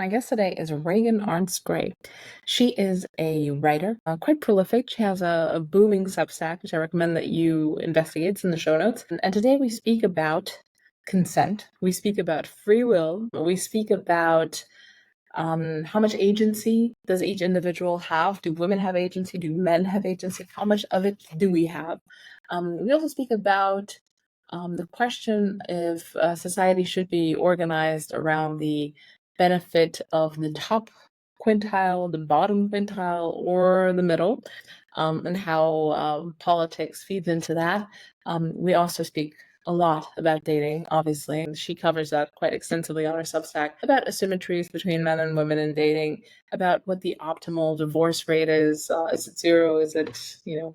My guest today is Regan Arntz-Grey. She is a writer, quite prolific. She has a booming Substack, which I recommend that you investigate. It's in the show notes. And today we speak about consent. We speak about free will. We speak about how much agency does each individual have? Do women have agency? Do men have agency? How much of it do we have? We also speak about the question if society should be organized around the benefit of the top quintile, the bottom quintile, or the middle, and how politics feeds into that. We also speak a lot about dating, obviously. She covers that quite extensively on her Substack about asymmetries between men and women in dating, about what the optimal divorce rate is. Is it zero? Is it,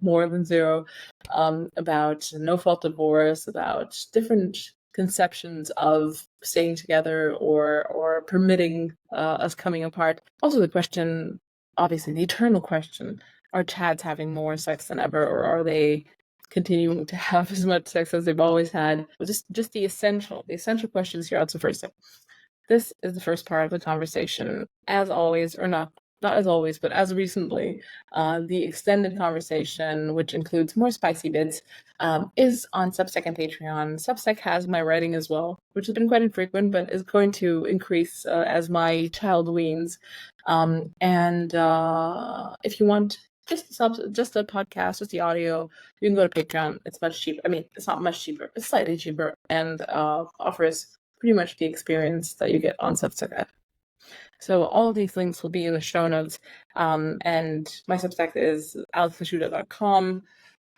more than zero? About no-fault divorce, about different conceptions of staying together or permitting us coming apart. Also the question, obviously the eternal question, are Chads having more sex than ever, or are they continuing to have as much sex as they've always had? Just the essential questions here. That's the first thing. This is the first part of the conversation. As always, or not as always, but as recently, the extended conversation, which includes more spicy bits, is on Substack and Patreon. Substack has my writing as well, which has been quite infrequent, but is going to increase as my child weans. And if you want just a podcast, just the audio, you can go to Patreon. It's much cheaper. I mean, it's not much cheaper. It's slightly cheaper, and offers pretty much the experience that you get on Substack. So all of these links will be in the show notes. And my Substack is alexlashuda.com,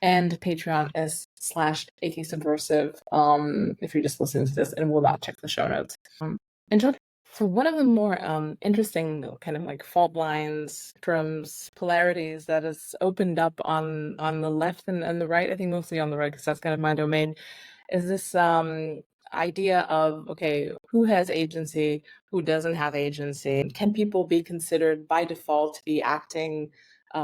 and Patreon is /ATSubversive. If you're just listening to this and will not check the show notes. Enjoy. So one of the more interesting kind of like fault lines, terms, polarities that has opened up on the left and the right, I think mostly on the right because that's kind of my domain, is this idea of, okay, who has agency, who doesn't have agency? Can people be considered by default to be acting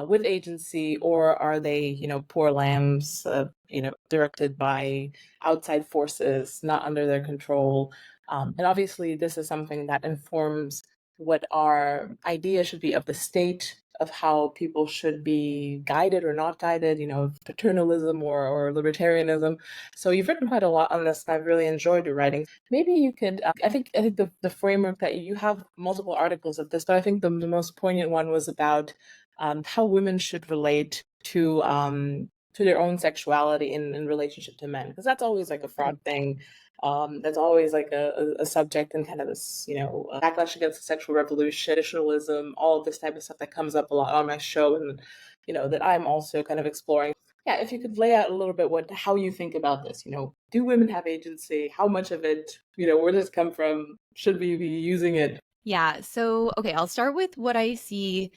with agency, or are they, poor lambs, directed by outside forces, not under their control? And obviously, this is something that informs what our idea should be of the state, of how people should be guided or not guided, paternalism or libertarianism. So you've written quite a lot on this, and I've really enjoyed your writing. Maybe you could, I think the framework that you have multiple articles of this, but I think the most poignant one was about how women should relate to their own sexuality in relationship to men, because that's always like a fraught thing. That's always like a subject in kind of this, backlash against the sexual revolution, traditionalism, all of this type of stuff that comes up a lot on my show, and that I'm also kind of exploring. Yeah, if you could lay out a little bit how you think about this. Do women have agency? How much of it? Where does it come from? Should we be using it? Yeah. So, okay, I'll start with what I see.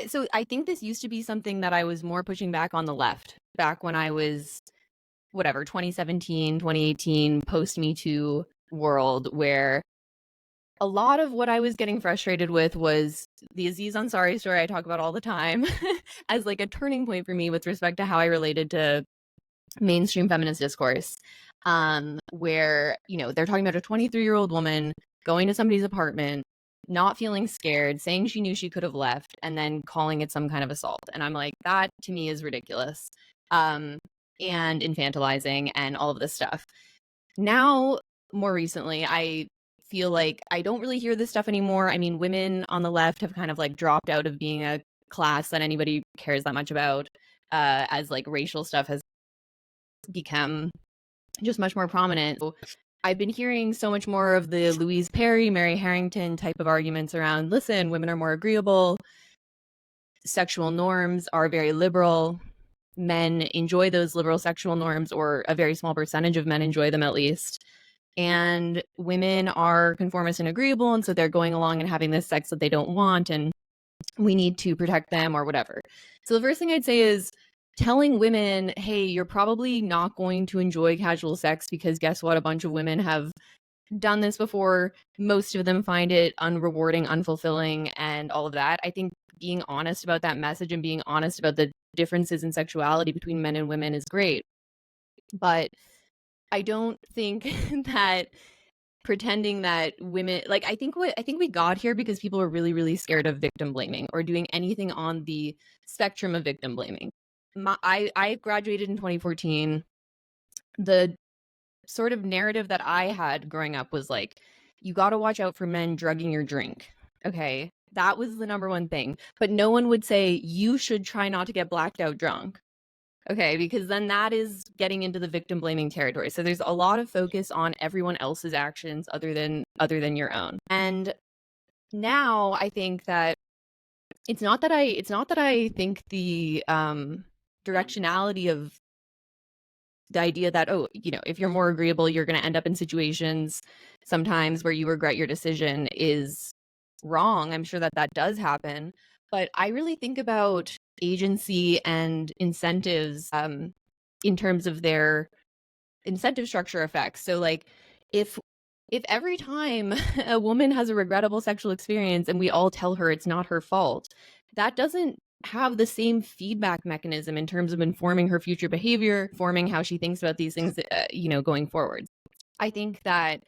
So I think this used to be something that I was more pushing back on the left back when I was 2017, 2018, post Me Too world, where a lot of what I was getting frustrated with was the Aziz Ansari story I talk about all the time as like a turning point for me with respect to how I related to mainstream feminist discourse, where, they're talking about a 23-year-old woman going to somebody's apartment, not feeling scared, saying she knew she could have left, and then calling it some kind of assault. And I'm like, that to me is ridiculous. And infantilizing and all of this stuff. Now, more recently, I feel like I don't really hear this stuff anymore. I mean, women on the left have kind of like dropped out of being a class that anybody cares that much about, as like racial stuff has become just much more prominent. So I've been hearing so much more of the Louise Perry, Mary Harrington type of arguments around, listen, women are more agreeable, sexual norms are very liberal, men enjoy those liberal sexual norms, or a very small percentage of men enjoy them at least. And women are conformist and agreeable, and so they're going along and having this sex that they don't want, and we need to protect them or whatever. So the first thing I'd say is telling women, hey, you're probably not going to enjoy casual sex because guess what? A bunch of women have done this before. Most of them find it unrewarding, unfulfilling, and all of that. I think being honest about that message and being honest about the differences in sexuality between men and women is great. But I don't think that pretending that women, like, I think we got here because people were really, really scared of victim blaming or doing anything on the spectrum of victim blaming. I graduated in 2014. The sort of narrative that I had growing up was like, you got to watch out for men drugging your drink. Okay. That was the number one thing. But no one would say you should try not to get blacked out drunk. Okay, because then that is getting into the victim blaming territory. So there's a lot of focus on everyone else's actions other than your own. And now I think that it's not that I think the directionality of the idea that, oh, if you're more agreeable, you're going to end up in situations sometimes where you regret your decision is wrong. I'm sure that that does happen. But I really think about agency and incentives in terms of their incentive structure effects. So, like, if every time a woman has a regrettable sexual experience and we all tell her it's not her fault, that doesn't have the same feedback mechanism in terms of informing her future behavior, forming how she thinks about these things, going forward. I think that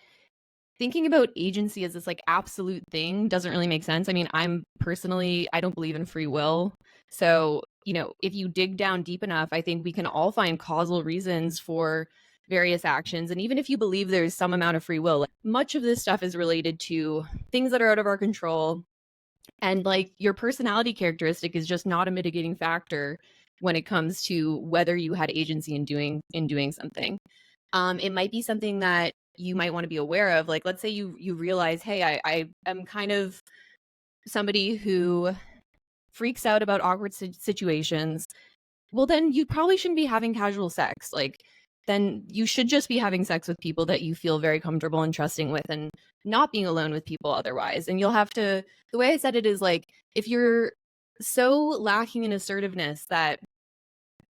thinking about agency as this like absolute thing doesn't really make sense. I mean, I don't believe in free will. So, if you dig down deep enough, I think we can all find causal reasons for various actions. And even if you believe there's some amount of free will, like, much of this stuff is related to things that are out of our control. And like your personality characteristic is just not a mitigating factor when it comes to whether you had agency in doing something. It might be something that you might want to be aware of. Like, let's say you realize, hey, I am kind of somebody who freaks out about awkward situations. Well, then you probably shouldn't be having casual sex. Like, then you should just be having sex with people that you feel very comfortable and trusting with, and not being alone with people otherwise. And you'll have to, the way I said it is like, if you're so lacking in assertiveness that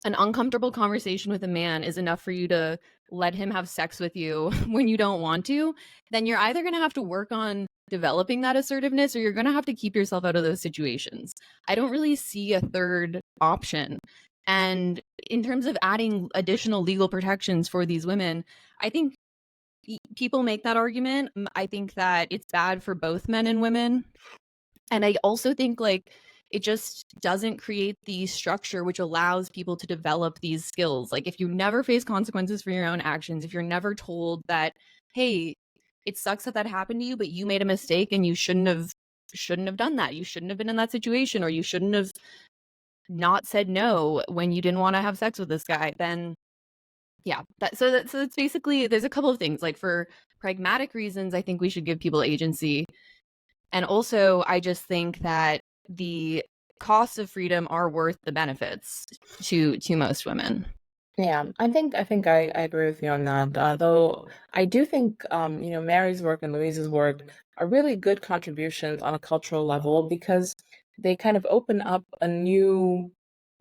an uncomfortable conversation with a man is enough for you to let him have sex with you when you don't want to, then you're either going to have to work on developing that assertiveness or you're going to have to keep yourself out of those situations. I don't really see a third option. And in terms of adding additional legal protections for these women, I think people make that argument. I think that it's bad for both men and women. And I also think like it just doesn't create the structure which allows people to develop these skills. Like, if you never face consequences for your own actions, if you're never told that, hey, it sucks that happened to you, but you made a mistake and you shouldn't have done that. You shouldn't have been in that situation, or you shouldn't have not said no when you didn't want to have sex with this guy. Then yeah, so that's basically, there's a couple of things. Like, for pragmatic reasons, I think we should give people agency. And also, I just think that the costs of freedom are worth the benefits to most women. Yeah, I think I agree with you on that. Though I do think Mary's work and Louise's work are really good contributions on a cultural level because they kind of open up a new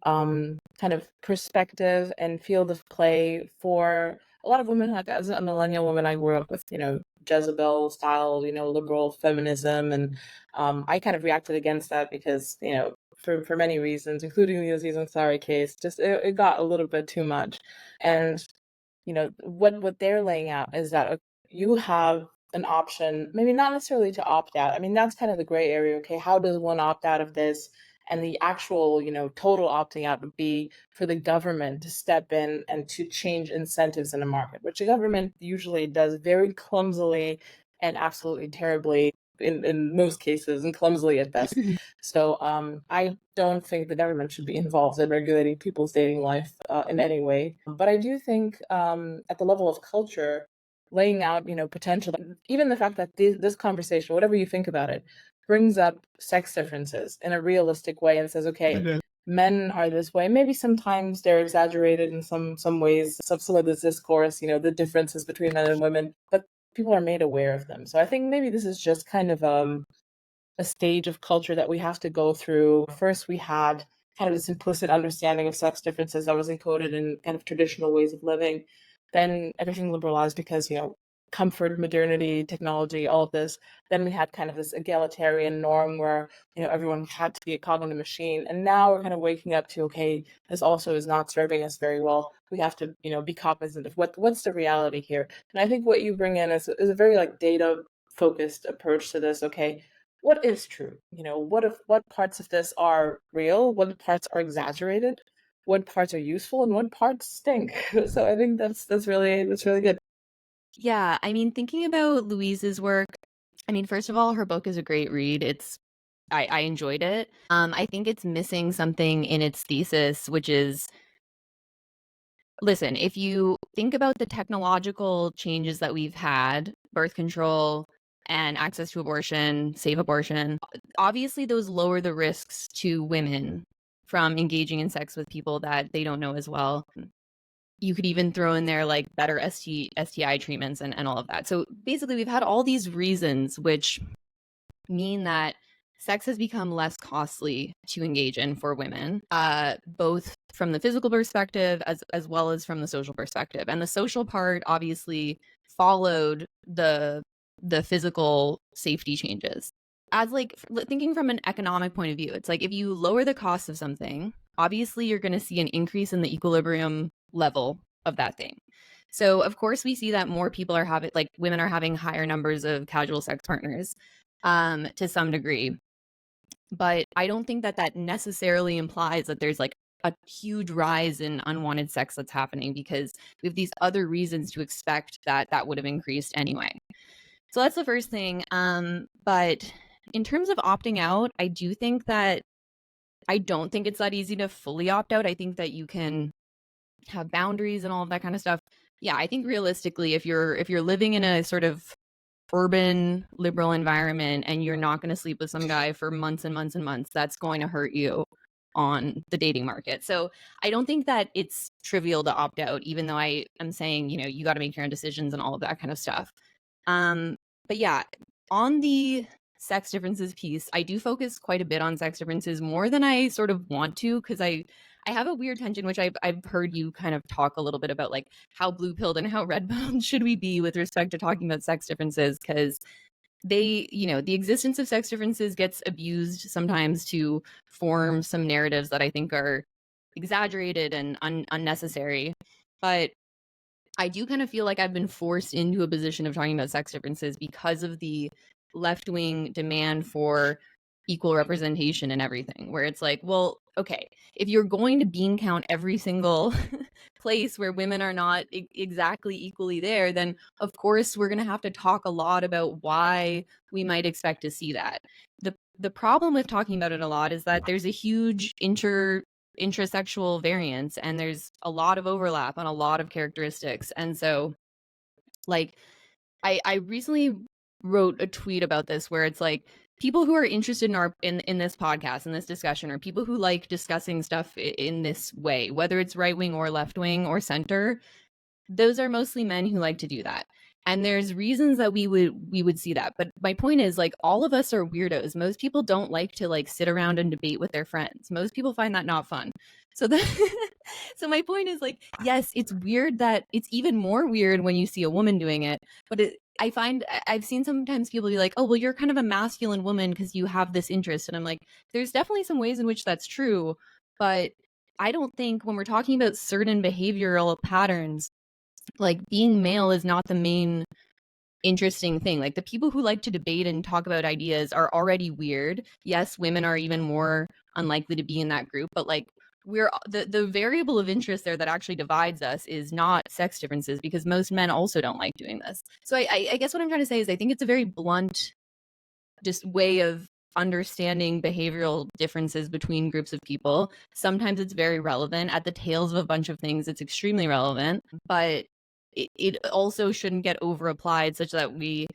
kind of perspective and field of play for a lot of women. Like, as a millennial woman, I grew up with Jezebel style liberal feminism, and I kind of reacted against that because for many reasons, including the Aziz Ansari case, just it got a little bit too much. And what they're laying out is that you have an option, maybe not necessarily to opt out. I mean, that's kind of the gray area. Okay, how does one opt out of this? And the actual, total opting out would be for the government to step in and to change incentives in the market, which the government usually does very clumsily and absolutely terribly in most cases, and clumsily at best. So I don't think the government should be involved in regulating people's dating life in any way. But I do think at the level of culture, laying out, potential, even the fact that this conversation, whatever you think about it, brings up sex differences in a realistic way and says, okay, men are this way. Maybe sometimes they're exaggerated in some ways, some of this discourse, the differences between men and women, but people are made aware of them. So I think maybe this is just kind of a stage of culture that we have to go through. First, we had kind of this implicit understanding of sex differences that was encoded in kind of traditional ways of living. Then everything liberalized because, comfort, modernity, technology, all of this. Then we had kind of this egalitarian norm where, everyone had to be a cog in the machine. And now we're kind of waking up to, okay, this also is not serving us very well. We have to, be cognizant of what's the reality here. And I think what you bring in is a very like data focused approach to this. Okay, what is true? What parts of this are real? What parts are exaggerated? What parts are useful and what parts stink? So I think that's really good. Yeah, I mean, thinking about Louise's work, I mean, first of all, her book is a great read. I enjoyed it. I think it's missing something in its thesis, which is, listen, if you think about the technological changes that we've had, birth control and access to abortion, safe abortion, obviously those lower the risks to women from engaging in sex with people that they don't know as well. You could even throw in there like better STI treatments and all of that. So basically, we've had all these reasons which mean that sex has become less costly to engage in for women, both from the physical perspective as well as from the social perspective. And the social part obviously followed the physical safety changes. As like thinking from an economic point of view, it's like if you lower the cost of something, obviously you're going to see an increase in the equilibrium level of that thing. So of course we see that more people are having, like women are having higher numbers of casual sex partners to some degree. But I don't think that necessarily implies that there's like a huge rise in unwanted sex that's happening, because we have these other reasons to expect that would have increased anyway. So that's the first thing. But in terms of opting out, I don't think it's that easy to fully opt out. I think that you can have boundaries and all of that kind of stuff. Yeah, I think realistically, if you're living in a sort of urban liberal environment and you're not going to sleep with some guy for months and months and months, that's going to hurt you on the dating market. So I don't think that it's trivial to opt out, even though I am saying, you got to make your own decisions and all of that kind of stuff. But yeah, on the sex differences piece, I do focus quite a bit on sex differences, more than I sort of want to, because I have a weird tension, which I've heard you kind of talk a little bit about, like how blue pilled and how red pilled should we be with respect to talking about sex differences, because the existence of sex differences gets abused sometimes to form some narratives that I think are exaggerated and unnecessary. But I do kind of feel like I've been forced into a position of talking about sex differences because of the left-wing demand for equal representation and everything, where it's like, well, okay, if you're going to bean count every single place where women are not exactly equally there, then of course we're going to have to talk a lot about why we might expect to see that. The problem with talking about it a lot is that there's a huge intrasexual variance, and there's a lot of overlap on a lot of characteristics. And so like I recently wrote a tweet about this, where it's like, people who are interested in this podcast, in this discussion, or people who like discussing stuff in this way, whether it's right wing or left wing or center, those are mostly men who like to do that. And there's reasons that we would see that. But my point is, like, all of us are weirdos. Most people don't like to like sit around and debate with their friends. Most people find that not fun. So so my point is, like, yes, it's weird that it's even more weird when you see a woman doing it. But I've seen sometimes people be like, oh, well, you're kind of a masculine woman because you have this interest. And I'm like, there's definitely some ways in which that's true. But I don't think when we're talking about certain behavioral patterns, like being male is not the main interesting thing. Like the people who like to debate and talk about ideas are already weird. Yes, women are even more unlikely to be in that group, but like we're the variable of interest there that actually divides us is not sex differences, because most men also don't like doing this. So I guess what I'm trying to say is I think it's a very blunt just way of understanding behavioral differences between groups of people. Sometimes it's very relevant. At the tails of a bunch of things, it's extremely relevant, but it also shouldn't get over applied such that we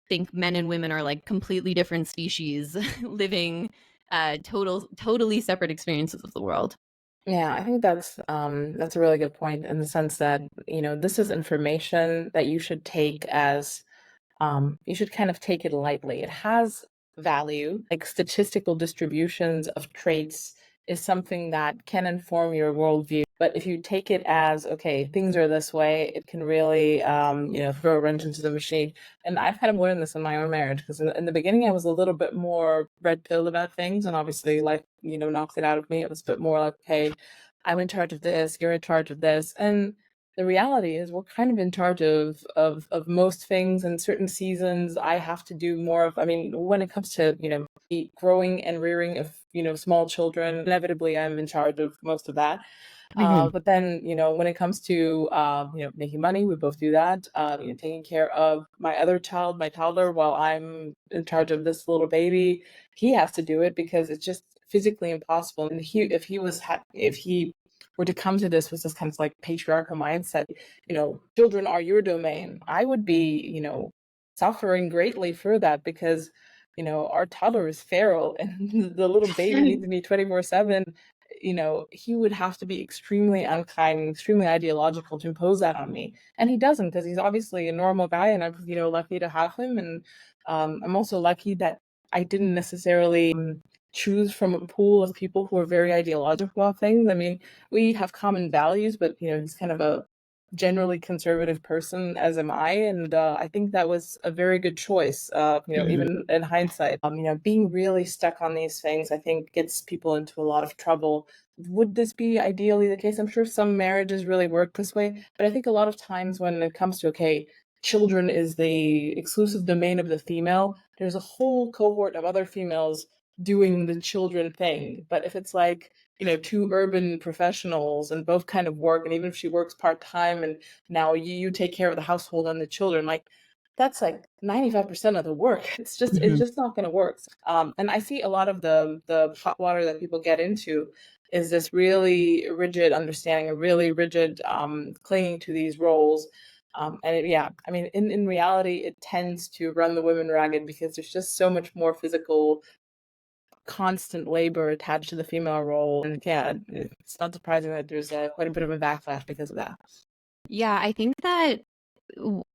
think men and women are like completely different species living totally separate experiences of the world. Yeah, I think that's a really good point, in the sense that, this is information that you should take as you should kind of take it lightly. It has value. Like statistical distributions of traits is something that can inform your worldview, But if you take it as, okay, things are this way, it can really, throw a wrench into the machine. And I've had to learn this in my own marriage, because in the beginning I was a little bit more red pill about things, and obviously life, knocked it out of me. It was a bit more like, hey, I'm in charge of this, you're in charge of this. And the reality is we're kind of in charge of most things. In certain seasons I have to do more of, I mean, when it comes to, the growing and rearing of, small children, inevitably I'm in charge of most of that. But then, when it comes to, making money, we both do that. Taking care of my other child, my toddler, while I'm in charge of this little baby, he has to do it because it's just physically impossible. And if he were to come to this with this kind of like patriarchal mindset, children are your domain, I would be, suffering greatly for that, because, our toddler is feral and the little baby needs me 24/7. He would have to be extremely unkind, extremely ideological to impose that on me. And he doesn't, because he's obviously a normal guy, and I'm, lucky to have him. And I'm also lucky that I didn't necessarily choose from a pool of people who are very ideological about things. I mean, we have common values, but, he's kind of a generally conservative person, as am I. And I think that was a very good choice, even in hindsight. Being really stuck on these things, I think, gets people into a lot of trouble. Would this be ideally the case? I'm sure some marriages really work this way, but I think a lot of times when it comes to, okay, children is the exclusive domain of the female, there's a whole cohort of other females doing the children thing. But if it's like, two urban professionals and both kind of work, and even if she works part-time and now you take care of the household and the children, like, that's like 95% of the work. It's just not going to work. And I see a lot of the hot water that people get into is this really rigid understanding, a really rigid clinging to these roles. Yeah, I mean, in reality, it tends to run the women ragged, because there's just so much more physical, constant labor attached to the female role. And yeah, it's not surprising that there's quite a bit of a backlash because of that. Yeah, I think that,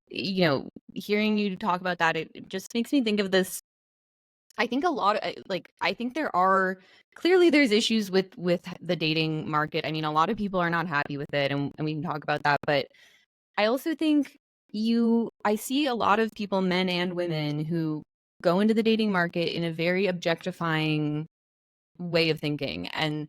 hearing you talk about that, it just makes me think of this. I think a lot of, I think there's issues with the dating market. I mean, a lot of people are not happy with it, and we can talk about that. But I also think I see a lot of people, men and women, who go into the dating market in a very objectifying way of thinking. And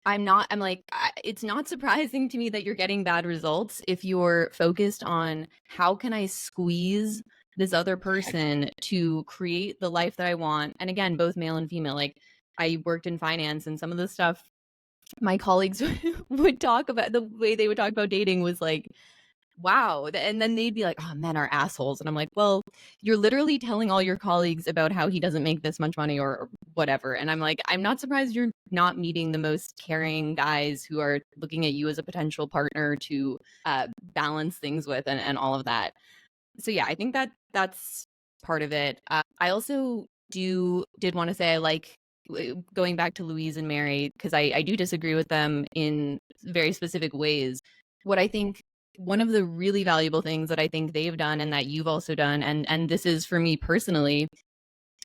it's not surprising to me that you're getting bad results if you're focused on how can I squeeze this other person to create the life that I want. And again, both male and female, like, I worked in finance, and some of the stuff my colleagues would talk about, the way they would talk about dating was like, wow. And then they'd be like, oh, men are assholes. And I'm like, well, you're literally telling all your colleagues about how he doesn't make this much money or whatever. And I'm like, I'm not surprised you're not meeting the most caring guys who are looking at you as a potential partner to balance things with, and all of that. So yeah, I think that's part of it. I also did want to say, I like going back to Louise and Mary, because I do disagree with them in very specific ways. What I think, one of the really valuable things that I think they've done, and that you've also done, and this is for me personally,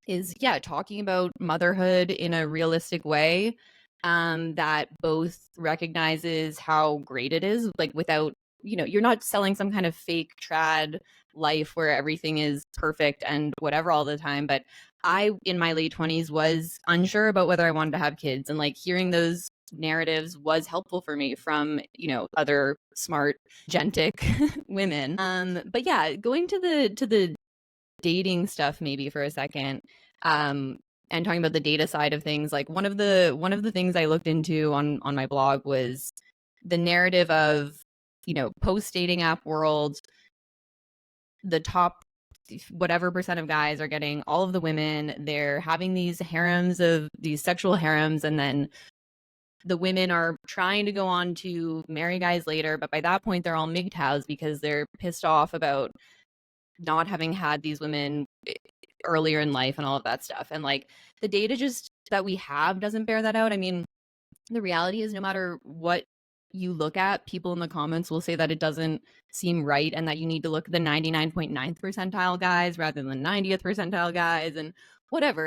is, yeah, talking about motherhood in a realistic way, that both recognizes how great it is, like, without, you're not selling some kind of fake trad life where everything is perfect and whatever all the time. But I, in my late 20s, was unsure about whether I wanted to have kids, and like, hearing those narratives was helpful for me from, other smart gentic women. But yeah, going to the dating stuff maybe for a second, and talking about the data side of things, like, one of the things I looked into on my blog was the narrative of, post dating app world, the top whatever percent of guys are getting all of the women. They're having these sexual harems, and then the women are trying to go on to marry guys later, but by that point they're all MGTOWs because they're pissed off about not having had these women earlier in life and all of that stuff. And like, the data just that we have doesn't bear that out. I mean, the reality is, no matter what you look at, people in the comments will say that it doesn't seem right, and that you need to look at the 99.9th percentile guys rather than 90th percentile guys and whatever.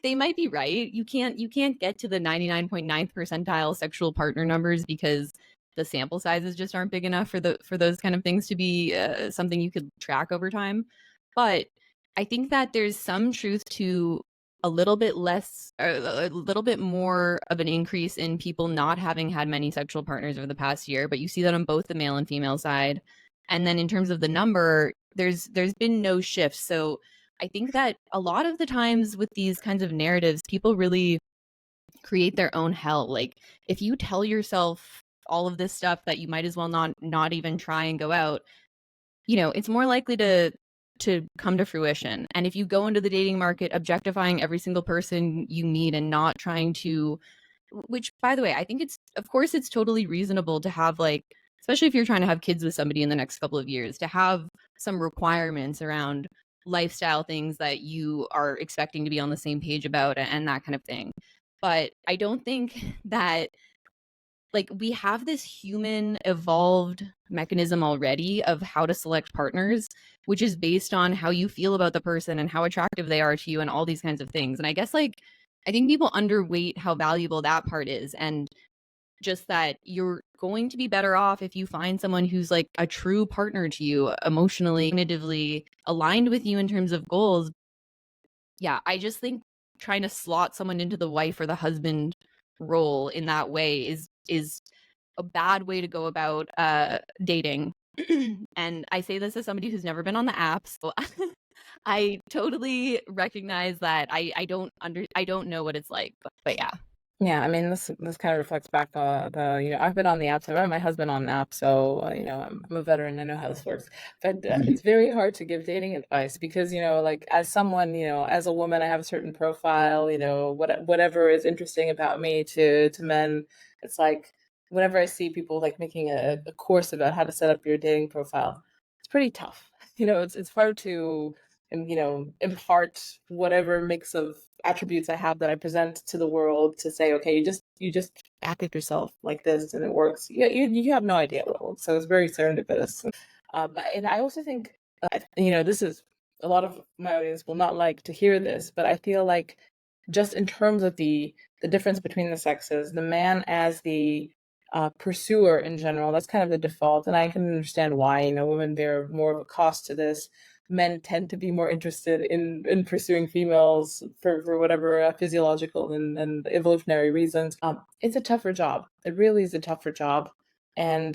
They might be right. You can't get to the 99.9th percentile sexual partner numbers because the sample sizes just aren't big enough for those kind of things to be something you could track over time. But I think that there's some truth to a little bit less, a little bit more of an increase in people not having had many sexual partners over the past year. But you see that on both the male and female side. And then in terms of the number, there's been no shift. So I think that a lot of the times with these kinds of narratives, people really create their own hell. Like if you tell yourself all of this stuff that you might as well not even try and go out, it's more likely to come to fruition. And if you go into the dating market objectifying every single person you meet and not trying to, which by the way, I think of course it's totally reasonable to have, like, especially if you're trying to have kids with somebody in the next couple of years, to have some requirements around lifestyle things that you are expecting to be on the same page about and that kind of thing. But I don't think that, like, we have this human evolved mechanism already of how to select partners, which is based on how you feel about the person and how attractive they are to you and all these kinds of things. And I guess, like, I think people underweight how valuable that part is, and just that you're going to be better off if you find someone who's like a true partner to you, emotionally, cognitively aligned with you in terms of goals. Yeah, I just think trying to slot someone into the wife or the husband role in that way is a bad way to go about dating. And I say this as somebody who's never been on the app, so I totally recognize that I don't know what it's like, but yeah. Yeah, I mean, this kind of reflects back I've been on the apps. I met my husband on an app, so I'm a veteran. I know how this works. But it's very hard to give dating advice because like as someone, as a woman, I have a certain profile. Whatever is interesting about me to men, it's like whenever I see people like making a course about how to set up your dating profile, it's pretty tough. It's hard to impart whatever mix of attributes I have that I present to the world to say, okay, you just act like yourself like this and it works. You have no idea what it works. So it's very serendipitous. And I also think, this is a lot of my audience will not like to hear this, but I feel like just in terms of the difference between the sexes, the man as the pursuer in general, that's kind of the default. And I can understand why, women bear more of a cost to this. Men tend to be more interested in pursuing females for whatever physiological and evolutionary reasons. It's a tougher job. It really is a tougher job. And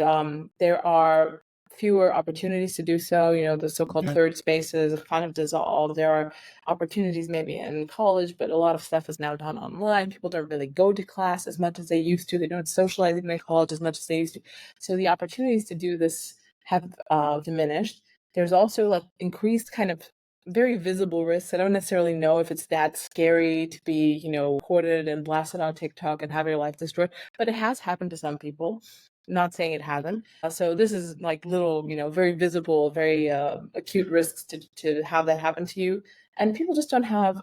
there are fewer opportunities to do so. The so-called third spaces have kind of dissolved. There are opportunities maybe in college, but a lot of stuff is now done online. People don't really go to class as much as they used to. They don't socialize in college as much as they used to. So the opportunities to do this have diminished. There's also like increased kind of very visible risks. I don't necessarily know if it's that scary to be, recorded and blasted on TikTok and have your life destroyed, but it has happened to some people. Not saying it hasn't. So this is like little, very visible, very acute risks to have that happen to you. And people just don't have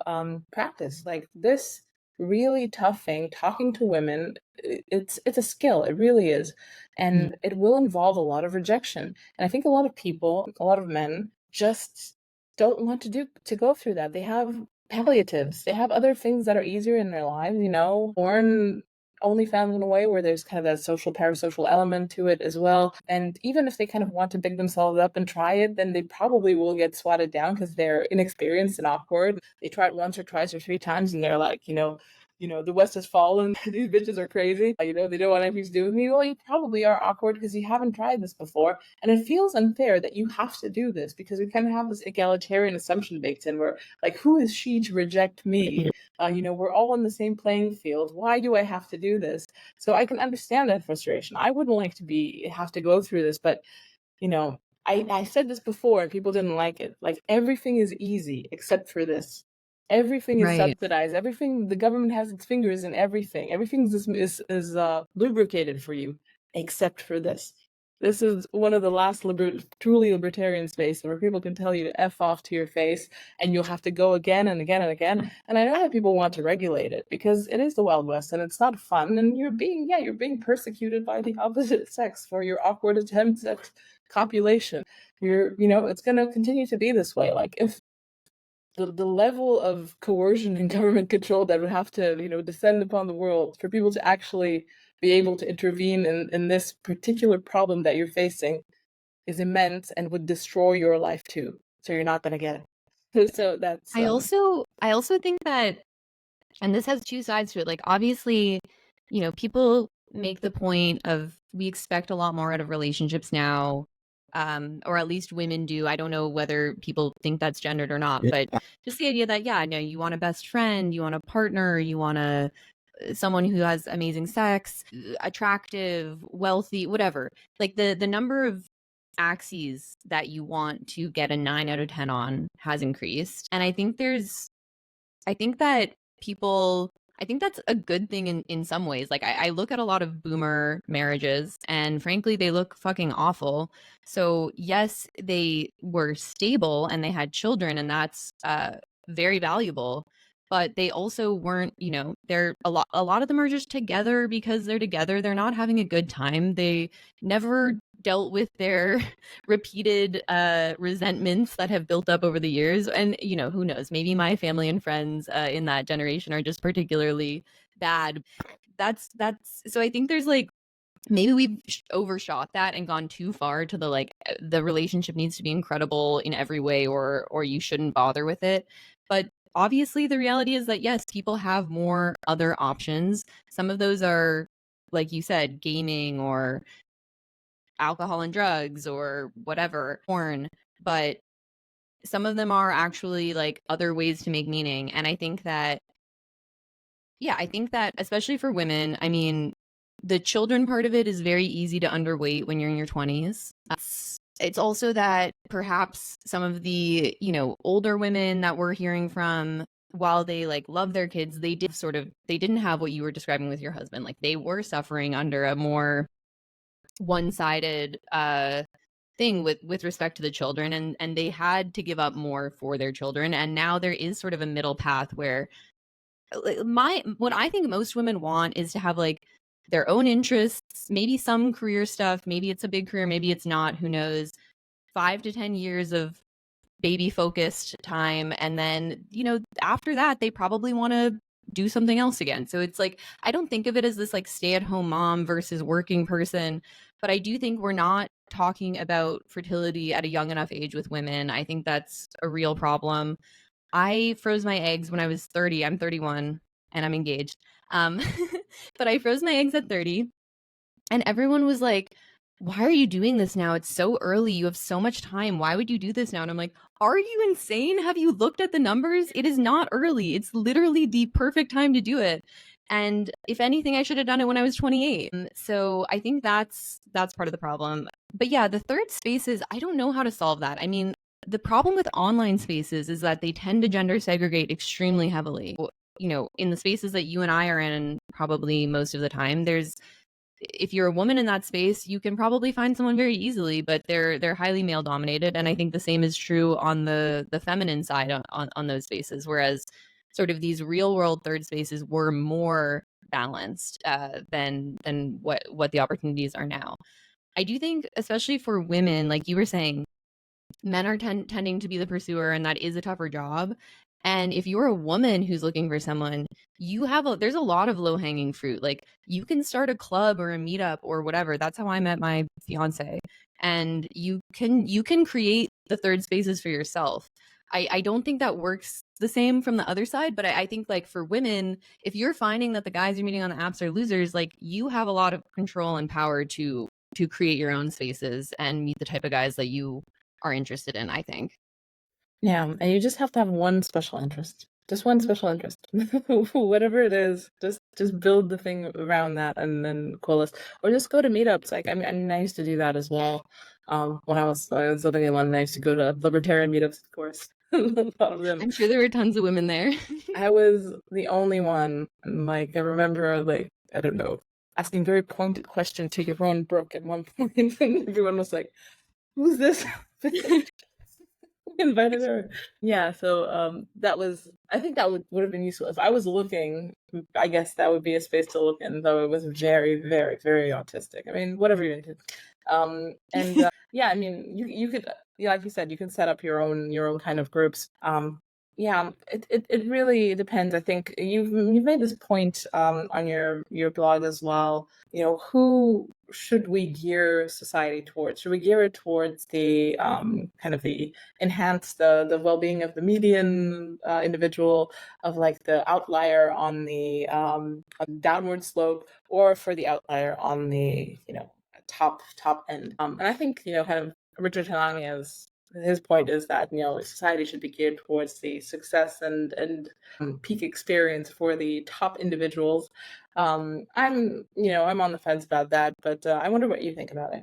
practice. Like this really tough thing, talking to women, it's a skill. It really is. And it will involve a lot of rejection. And I think a lot of people, a lot of men just don't want to go through that. They have palliatives. They have other things that are easier in their lives, porn only found in a way where there's kind of that social parasocial element to it as well. And even if they kind of want to big themselves up and try it, then they probably will get swatted down because they're inexperienced and awkward. They try it once or twice or three times and they're like, the West has fallen. These bitches are crazy. They don't want anything to do with me. Well, you probably are awkward because you haven't tried this before. And it feels unfair that you have to do this because we kind of have this egalitarian assumption baked in where, like, who is she to reject me? We're all on the same playing field. Why do I have to do this? So I can understand that frustration. I wouldn't like to have to go through this, but, I said this before and people didn't like it. Like, everything is easy except for this. Everything is subsidized. Everything, the government has its fingers in everything. Everything is lubricated for you, except for this. This is one of the last truly libertarian spaces where people can tell you to F off to your face and you'll have to go again and again and again. And I know that people want to regulate it because it is the Wild West and it's not fun. And you're being persecuted by the opposite sex for your awkward attempts at copulation. It's going to continue to be this way. Like, if the level of coercion and government control that would have to, descend upon the world for people to actually be able to intervene in this particular problem that you're facing is immense and would destroy your life too. So you're not going to get it. So that's I also think that, and this has two sides to it. Like, obviously, people make the point of, we expect a lot more out of relationships now, or at least women do. I don't know whether people think that's gendered or not, but just the idea that, yeah, no, you want a best friend, you want a partner, you want someone who has amazing sex, attractive, wealthy, whatever. Like, the number of axes that you want to get a 9 out of 10 on has increased. And I think that people I think that's a good thing in some ways. Like, I look at a lot of boomer marriages, and frankly, they look fucking awful. So yes, they were stable and they had children, and that's very valuable. But they also weren't, they're a lot of them are just together because they're together. They're not having a good time. They never dealt with their repeated resentments that have built up over the years. And, who knows, maybe my family and friends in that generation are just particularly bad. That's so I think there's like, maybe we've overshot that and gone too far to the relationship needs to be incredible in every way, or you shouldn't bother with it. But obviously the reality is that, yes, people have more other options. Some of those are, like you said, gaming or alcohol and drugs or whatever, porn, but some of them are actually like other ways to make meaning. And I think that, yeah, I think that especially for women, I mean, the children part of it is very easy to underweight when you're in your 20s. It's also that perhaps some of the, older women that we're hearing from, while they like love their kids, they didn't have what you were describing with your husband. Like, they were suffering under a more one-sided thing with respect to the children, and they had to give up more for their children. And now there is sort of a middle path where what I think most women want is to have like their own interests, maybe some career stuff, maybe it's a big career, maybe it's not, who knows, 5 to 10 years of baby focused time, and then after that they probably want to do something else again. So it's like, I don't think of it as this like stay-at-home mom versus working person, but I do think we're not talking about fertility at a young enough age with women. I think that's a real problem. I froze my eggs when I was 30. I'm 31 and I'm engaged. Um, but I froze my eggs at 30, and everyone was like, why are you doing this now? It's so early. You have so much time. Why would you do this now? And I'm like, are you insane? Have you looked at the numbers? It is not early. It's literally the perfect time to do it. And if anything, I should have done it when I was 28. So I think that's part of the problem. But yeah, the third spaces, I don't know how to solve that. I mean, the problem with online spaces is that they tend to gender segregate extremely heavily. In the spaces that you and I are in, probably most of the time, if you're a woman in that space, you can probably find someone very easily, but they're highly male dominated. And I think the same is true on the feminine side on those spaces, whereas sort of these real world third spaces were more balanced than what the opportunities are now. I do think, especially for women, like you were saying, men are tending to be the pursuer, and that is a tougher job. And if you're a woman who's looking for someone, there's a lot of low hanging fruit. Like, you can start a club or a meetup or whatever. That's how I met my fiance. And you can create the third spaces for yourself. I don't think that works the same from the other side, but I think, like, for women, if you're finding that the guys you're meeting on the apps are losers, like, you have a lot of control and power to create your own spaces and meet the type of guys that you are interested in, I think. Yeah, and you just have to have one special interest. Just one special interest. Whatever it is, just build the thing around that and then coalesce. Or just go to meetups. Like, I mean, I used to do that as well. When I was living in London, I used to go to libertarian meetups, of course. A lot of them. I'm sure there were tons of women there. I was the only one. Like, I remember, like, I don't know, asking very pointed question to Yaron Brooke at one point, and everyone was like, "Who's this?" Invited her. Yeah, so I think that would have been useful. If I was looking, I guess that would be a space to look in, though it was very, very, very autistic. I mean, whatever you're into. And yeah, I mean, you could, yeah, like you said, you can set up your own kind of groups. Yeah, it really depends. I think you've made this point on your blog as well. Who should we gear society towards? Should we gear it towards the kind of the enhance the well-being of the median individual, of like the outlier on the downward slope, or for the outlier on the top end? And I think kind of Richard Hanania's his point is that society should be geared towards the success and peak experience for the top individuals. I'm on the fence about that, but I wonder what you think about it.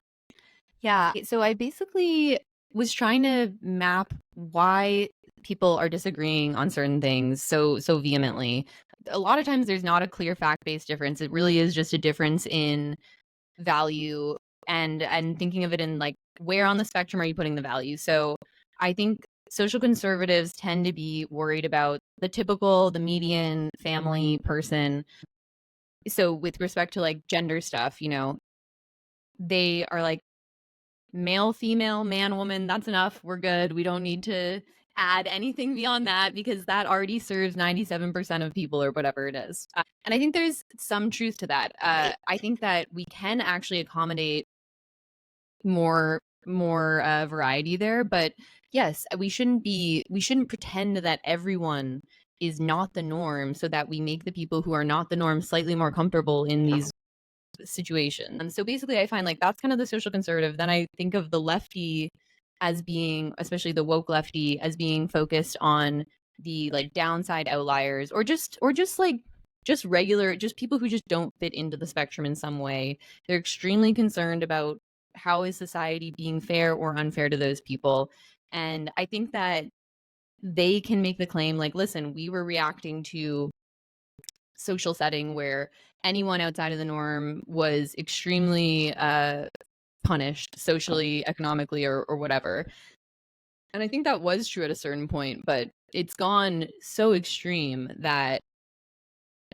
Yeah. So I basically was trying to map why people are disagreeing on certain things so vehemently. A lot of times there's not a clear fact-based difference. It really is just a difference in value and thinking of it in like, where on the spectrum are you putting the value? So I think social conservatives tend to be worried about the median family person. So with respect to like gender stuff, they are like, male, female, man, woman, that's enough. We're good. We don't need to add anything beyond that because that already serves 97% of people or whatever it is. And I think there's some truth to that. I think that we can actually accommodate more variety there, but yes, we shouldn't pretend that everyone is not the norm so that we make the people who are not the norm slightly more comfortable in these situation. And so basically I find like that's kind of the social conservative. Then I think of the lefty as being, especially the woke lefty, as being focused on the like downside outliers or just regular, just people who just don't fit into the spectrum in some way. They're extremely concerned about how is society being fair or unfair to those people. And I think that they can make the claim like, listen, we were reacting to social setting where anyone outside of the norm was extremely punished socially, economically, or whatever. And I think that was true at a certain point, but it's gone so extreme that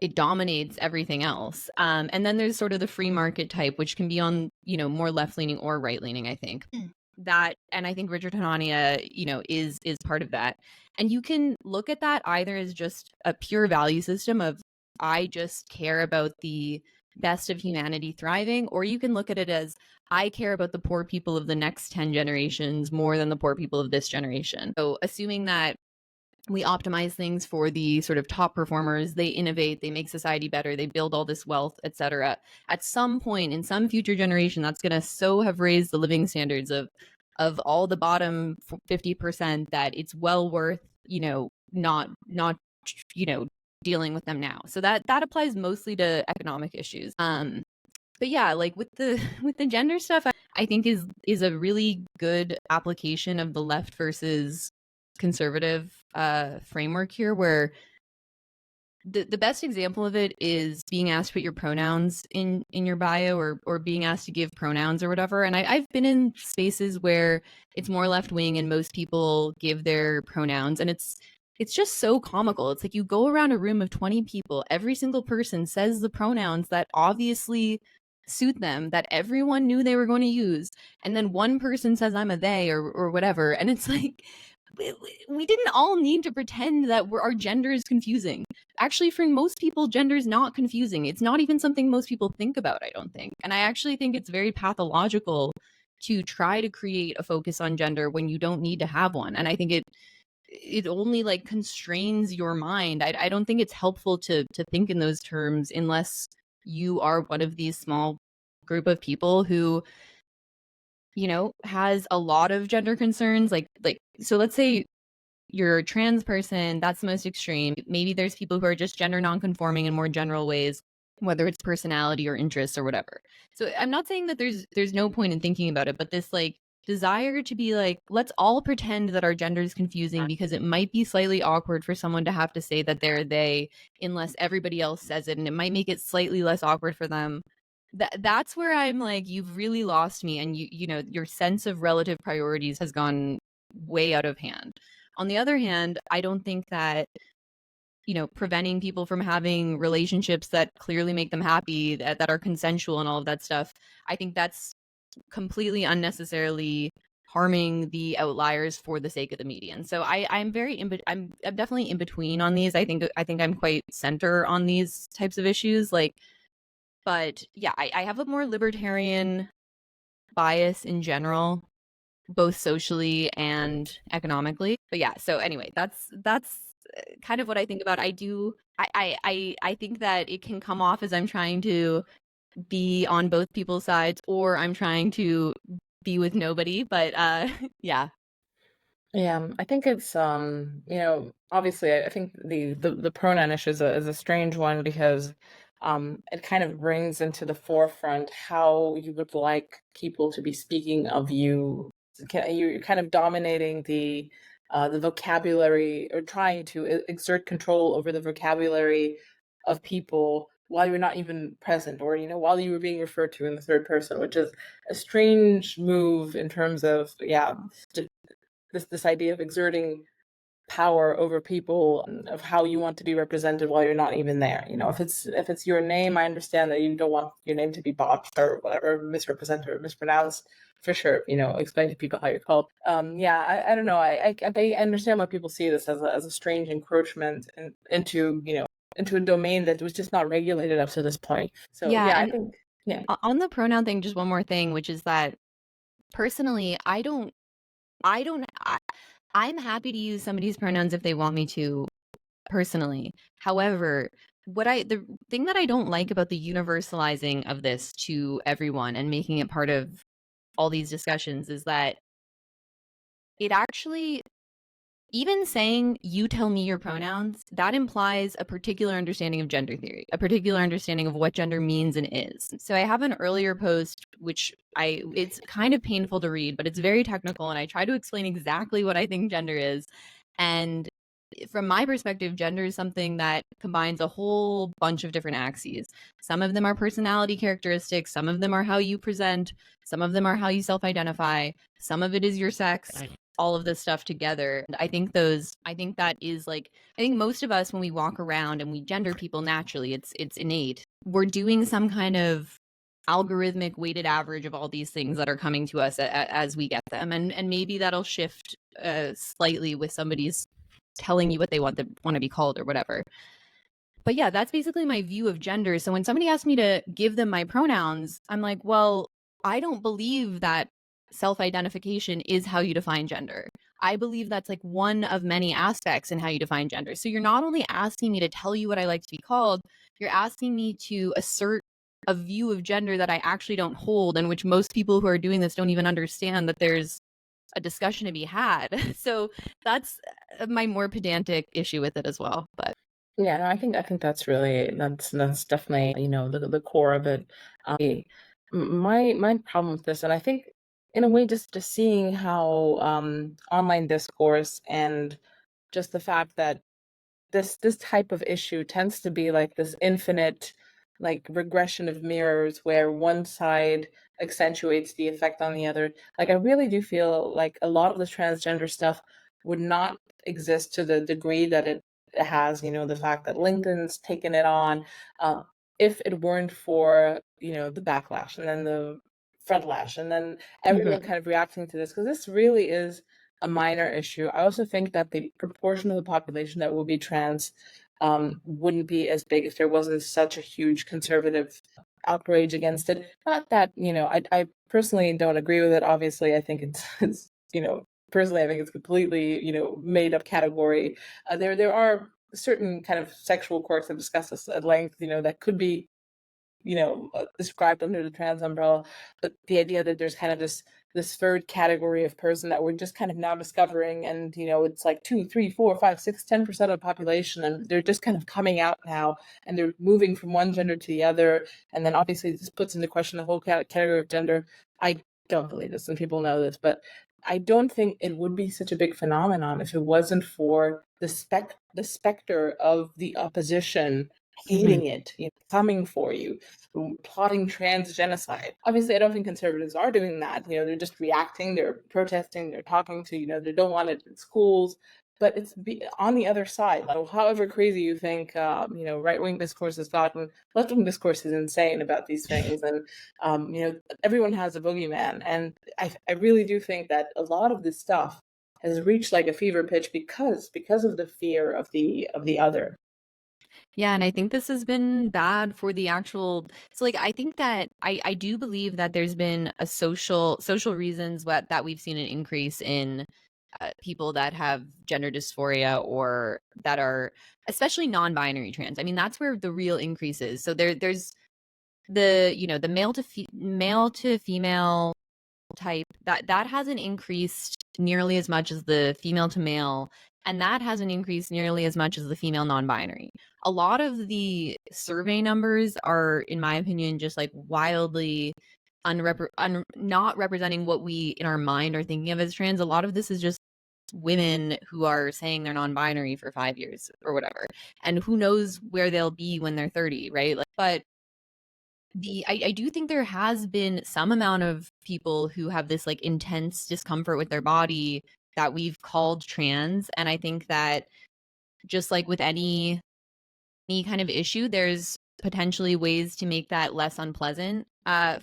it dominates everything else. And then there's sort of the free market type, which can be on, more left leaning or right leaning, I think. That, and I think Richard Hanania, is part of that. And you can look at that either as just a pure value system of I just care about the best of humanity thriving, or you can look at it as I care about the poor people of the next 10 generations more than the poor people of this generation. So assuming that we optimize things for the sort of top performers, they innovate, they make society better, they build all this wealth, etc. At some point in some future generation, that's going to so have raised the living standards of all the bottom 50% that it's well worth, not dealing with them now. So that applies mostly to economic issues. But yeah, like with the gender stuff, I think is a really good application of the left versus conservative framework here, where the best example of it is being asked to put your pronouns in your bio, or being asked to give pronouns or whatever. And I've been in spaces where it's more left wing and most people give their pronouns, and it's just so comical. It's like you go around a room of 20 people, every single person says the pronouns that obviously suit them, that everyone knew they were going to use, and then one person says I'm a they or whatever, and it's like we didn't all need to pretend that our gender is confusing. Actually, for most people, gender is not confusing. It's not even something most people think about, I don't think. And I actually think it's very pathological to try to create a focus on gender when you don't need to have one. And I think it only like constrains your mind. I don't think it's helpful to think in those terms unless you are one of these small group of people who has a lot of gender concerns. Like so let's say you're a trans person, that's the most extreme. Maybe there's people who are just gender nonconforming in more general ways, whether it's personality or interests or whatever. So I'm not saying that there's no point in thinking about it, but this like desire to be like, let's all pretend that our gender is confusing because it might be slightly awkward for someone to have to say that they're they unless everybody else says it, and it might make it slightly less awkward for them. That's where I'm like, you've really lost me, and your sense of relative priorities has gone way out of hand. On the other hand, I don't think that preventing people from having relationships that clearly make them happy, that are consensual and all of that stuff, I think that's completely unnecessarily harming the outliers for the sake of the median. So I'm definitely in between on these. I think I'm quite center on these types of issues. Like, but yeah, I have a more libertarian bias in general, both socially and economically. But yeah, so anyway, that's kind of what I think about. I think that it can come off as I'm trying to be on both people's sides, or I'm trying to be with nobody. But yeah. Yeah, I think it's obviously I think the pronoun issue is a strange one because it kind of brings into the forefront how you would like people to be speaking of you. You're kind of dominating the vocabulary, or trying to exert control over the vocabulary of people while you're not even present, or while you were being referred to in the third person, which is a strange move in terms of, yeah, this idea of exerting power over people, of how you want to be represented while you're not even there. If it's your name, I understand that you don't want your name to be botched or whatever, misrepresented or mispronounced. For sure, explain to people how you're called. Yeah, I don't know. I understand why people see this as a strange encroachment into a domain that was just not regulated up to this point. So Yeah, yeah, I and think, yeah. on the pronoun thing, just one more thing, which is that personally, I'm happy to use somebody's pronouns if they want me to, personally. However, the thing that I don't like about the universalizing of this to everyone and making it part of all these discussions is that it actually, even saying you tell me your pronouns, that implies a particular understanding of gender theory, a particular understanding of what gender means and is. So I have an earlier post, which it's kind of painful to read, but it's very technical, and I try to explain exactly what I think gender is. And from my perspective, gender is something that combines a whole bunch of different axes. Some of them are personality characteristics, some of them are how you present, some of them are how you self-identify, some of it is your sex, all of this stuff together. I think that is like, I think most of us, when we walk around and we gender people naturally, it's innate. We're doing some kind of algorithmic weighted average of all these things that are coming to us as we get them, and maybe that'll shift slightly with somebody's telling you what they want to be called or whatever. But yeah, that's basically my view of gender. So when somebody asks me to give them my pronouns, I'm like, well, I don't believe that self-identification is how you define gender. I believe that's like one of many aspects in how you define gender. So you're not only asking me to tell you what I like to be called, you're asking me to assert a view of gender that I actually don't hold, and which most people who are doing this don't even understand that there's a discussion to be had. So that's my more pedantic issue with it as well. But Yeah, no, I think that's definitely, the core of it. My problem with this, and I think in a way just seeing how online discourse, and just the fact that this type of issue tends to be like this infinite, like, regression of mirrors, where one side accentuates the effect on the other. Like, I really do feel like a lot of the transgender stuff would not exist to the degree that it has, the fact that LinkedIn's taken it on, uh, if it weren't for, the backlash, and then the frontlash, and then everyone kind of reacting to this, because this really is a minor issue. I also think that the proportion of the population that will be trans wouldn't be as big if there wasn't such a huge conservative outrage against it. Not that, I personally don't agree with it. Obviously, I think it's personally, I think it's completely, made up category. There are certain kind of sexual quirks, I've discussed this at length, that could be, described under the trans umbrella, but the idea that there's kind of this third category of person that we're just kind of now discovering, and it's like 2, 3, 4, 5, 6, 10% of the population, and they're just kind of coming out now, and they're moving from one gender to the other, and then obviously this puts into question the whole category of gender. I don't believe this, and people know this, but I don't think it would be such a big phenomenon if it wasn't for the specter of the opposition hating it, coming for you, plotting trans genocide. Obviously, I don't think conservatives are doing that. They're just reacting, they're protesting, they're talking to, they don't want it in schools. but on the other side. Like, however crazy you think, right-wing discourse has gotten, left-wing discourse is insane about these things, and everyone has a boogeyman, and I really do think that a lot of this stuff has reached like a fever pitch because of the fear of the other. Yeah, and I think this has been bad for the actual. So, like, I think that I do believe that there's been a social reasons that we've seen an increase in people that have gender dysphoria or that are especially non-binary trans. I mean, that's where the real increase is. So there's the male to female type that hasn't increased nearly as much as the female to male, and that hasn't increased nearly as much as the female non-binary. A lot of the survey numbers are, in my opinion, just like wildly not representing what we in our mind are thinking of as trans. A lot of this is just women who are saying they're non-binary for 5 years or whatever, and who knows where they'll be when they're 30, right? Like, but I do think there has been some amount of people who have this like intense discomfort with their body that we've called trans. And I think that just like with any kind of issue, there's potentially ways to make that less unpleasant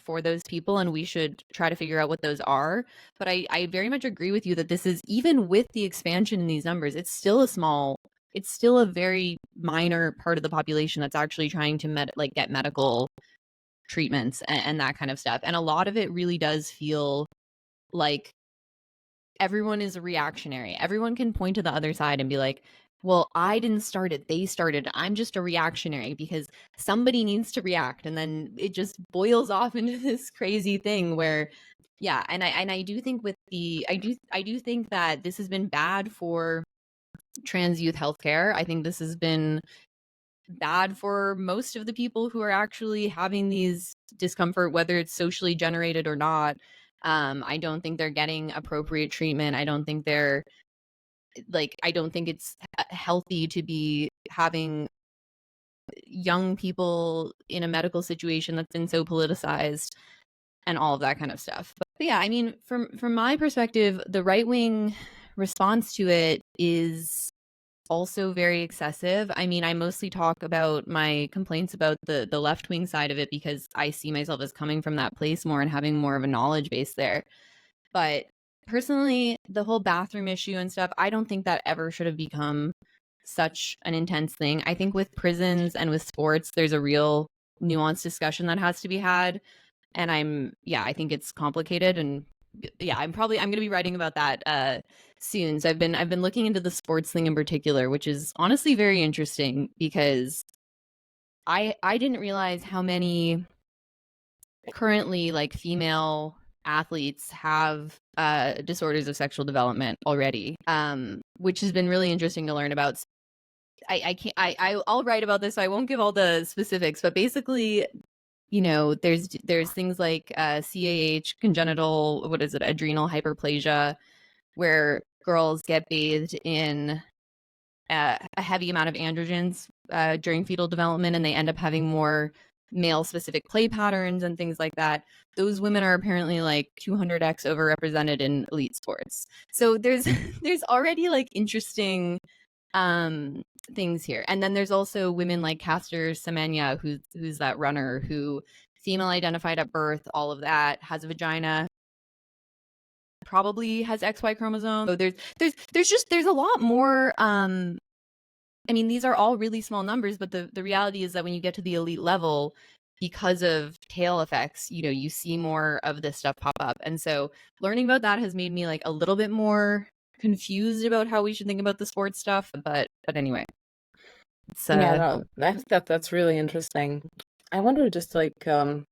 for those people, and we should try to figure out what those are. But I very much agree with you that this is, even with the expansion in these numbers, it's still a very minor part of the population that's actually trying to get medical treatments and that kind of stuff. And a lot of it really does feel like everyone is a reactionary. Everyone can point to the other side and be like, well, I didn't start it, they started. I'm just a reactionary because somebody needs to react. And then it just boils off into this crazy thing where, yeah, and I do think I do think that this has been bad for trans youth healthcare. I think this has been bad for most of the people who are actually having these discomfort, whether it's socially generated or not. I don't think they're getting appropriate treatment. I don't think it's healthy to be having young people in a medical situation that's been so politicized and all of that kind of stuff. But yeah, I mean, from my perspective, the right wing response to it is also very excessive. I mean, I mostly talk about my complaints about the left wing side of it because I see myself as coming from that place more and having more of a knowledge base there. But personally, the whole bathroom issue and stuff, I don't think that ever should have become such an intense thing. I think with prisons and with sports, there's a real nuanced discussion that has to be had. And I think it's complicated, and yeah, I'm going to be writing about that soon. So I've been looking into the sports thing in particular, which is honestly very interesting because I didn't realize how many currently like female athletes have disorders of sexual development already, which has been really interesting to learn about. I'll write about this, so I won't give all the specifics, but basically, there's things like CAH, congenital, adrenal hyperplasia, where girls get bathed in a heavy amount of androgens during fetal development, and they end up having more male-specific play patterns and things like that. Those women are apparently like 200x overrepresented in elite sports. So there's there's already like interesting things here. And then there's also women like Caster Semenya, who's that runner who female identified at birth, all of that, has a vagina, probably has XY chromosome. So there's a lot more. I mean, these are all really small numbers, but the reality is that when you get to the elite level, because of tail effects, you see more of this stuff pop up. And so learning about that has made me like a little bit more confused about how we should think about the sports stuff. But anyway. Yeah, no, that's really interesting. I wonder just like the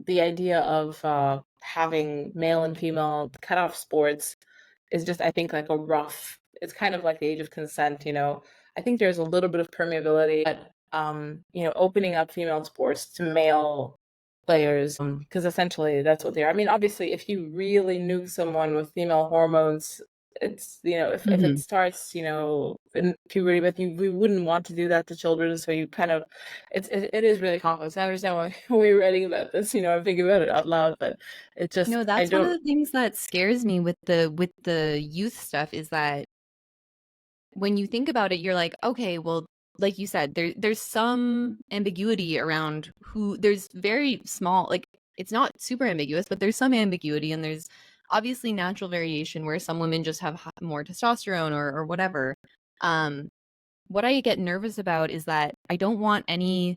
idea of having male and female cutoff sports is just, I think, like it's kind of like the age of consent. I think there's a little bit of permeability, but opening up female sports to male players, because essentially that's what they are. I mean, obviously, if you really knew someone with female hormones, it's if it starts in puberty, but we wouldn't want to do that to children, so you kind of it is really complex. I understand why we're writing about this. I'm thinking about it out loud, but it just that's one of the things that scares me with the youth stuff is that when you think about it, you're like, okay, well, like you said, there's some ambiguity around who, there's very small, like it's not super ambiguous, but there's some ambiguity, and there's obviously natural variation where some women just have more testosterone or whatever. What I get nervous about is that we don't want to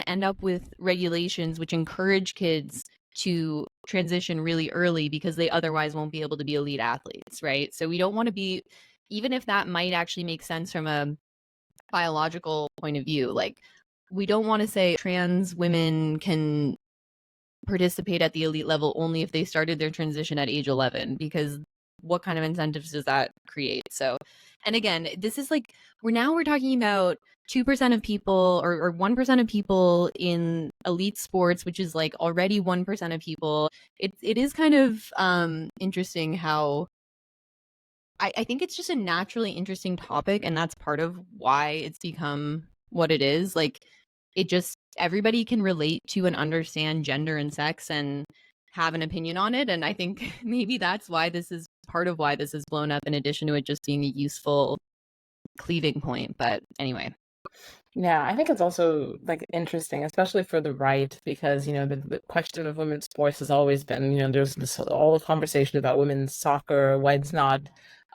end up with regulations which encourage kids to transition really early because they otherwise won't be able to be elite athletes, right? So we don't want to be, even if that might actually make sense from a biological point of view, like we don't want to say trans women can participate at the elite level only if they started their transition at age 11, because what kind of incentives does that create? So, and again, this is like, we're talking about 2% of people, or 1% of people in elite sports, which is like already 1% of people. It is kind of interesting how I think it's just a naturally interesting topic, and that's part of why it's become what it is. Like, it just, everybody can relate to and understand gender and sex and have an opinion on it. And I think maybe that's why this is part of why this is blown up, in addition to it just being a useful cleaving point. But anyway. Yeah, I think it's also like interesting, especially for the right, because the question of women's sports has always been, there's this all the conversation about women's soccer, why it's not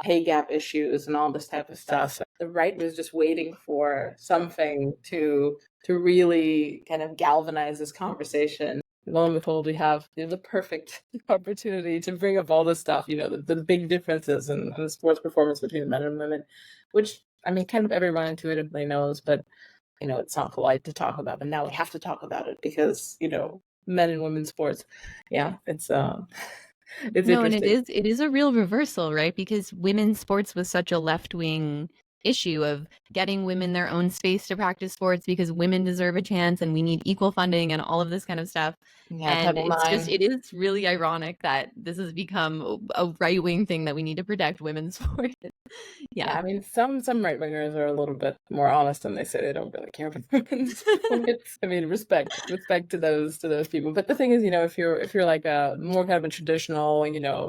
pay gap issues and all this type of stuff. The right was just waiting for something to really kind of galvanize this conversation. Lo and behold, we have the perfect opportunity to bring up all this stuff, the big differences in the sports performance between men and women, which I mean, kind of everyone intuitively knows, but it's not polite to talk about, and now we have to talk about it because, men and women's sports. Yeah, it's it's No, and interesting. it is a real reversal, right? Because women's sports was such a left-wing issue of getting women their own space to practice sports because women deserve a chance and we need equal funding and all of this kind of stuff. Yeah, And Title it's just, IX. it is really ironic that this has become a right-wing thing, that we need to protect women's sports. Yeah, Yeah. I mean, some right wingers are a little bit more honest, and they say they don't really care about women's sports. I mean, respect to those people. But the thing is, if you're like a more kind of a traditional,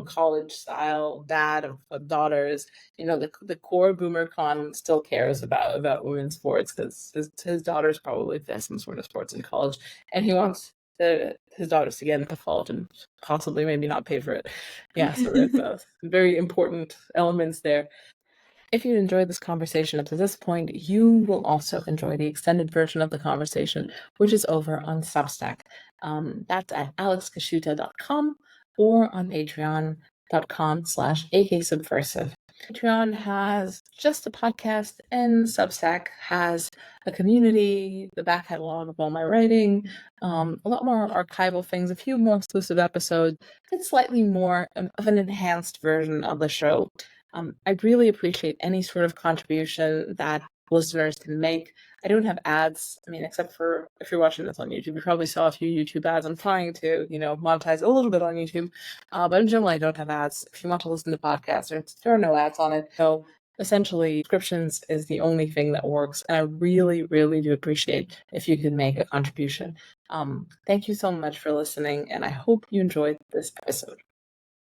college style dad of daughters, the core boomer con still cares about women's sports because his daughters probably play some sort of sports in college, and he wants his daughters to get into college and possibly maybe not pay for it. Yeah, so there's very important elements there. If you enjoyed this conversation up to this point, you will also enjoy the extended version of the conversation, which is over on Substack. That's at alexkashuta.com or on patreon.com/aksubversive. Patreon has just a podcast, and Substack has a community, the back catalog of all my writing, a lot more archival things, a few more exclusive episodes, and slightly more of an enhanced version of the show. I'd really appreciate any sort of contribution that listeners can make. I don't have ads. I mean, except for if you're watching this on YouTube, you probably saw a few YouTube ads. I'm trying to, monetize a little bit on YouTube, but in general, I don't have ads. If you want to listen to podcasts, there are no ads on it. So essentially, subscriptions is the only thing that works, and I really, really do appreciate if you could make a contribution. Thank you so much for listening, and I hope you enjoyed this episode.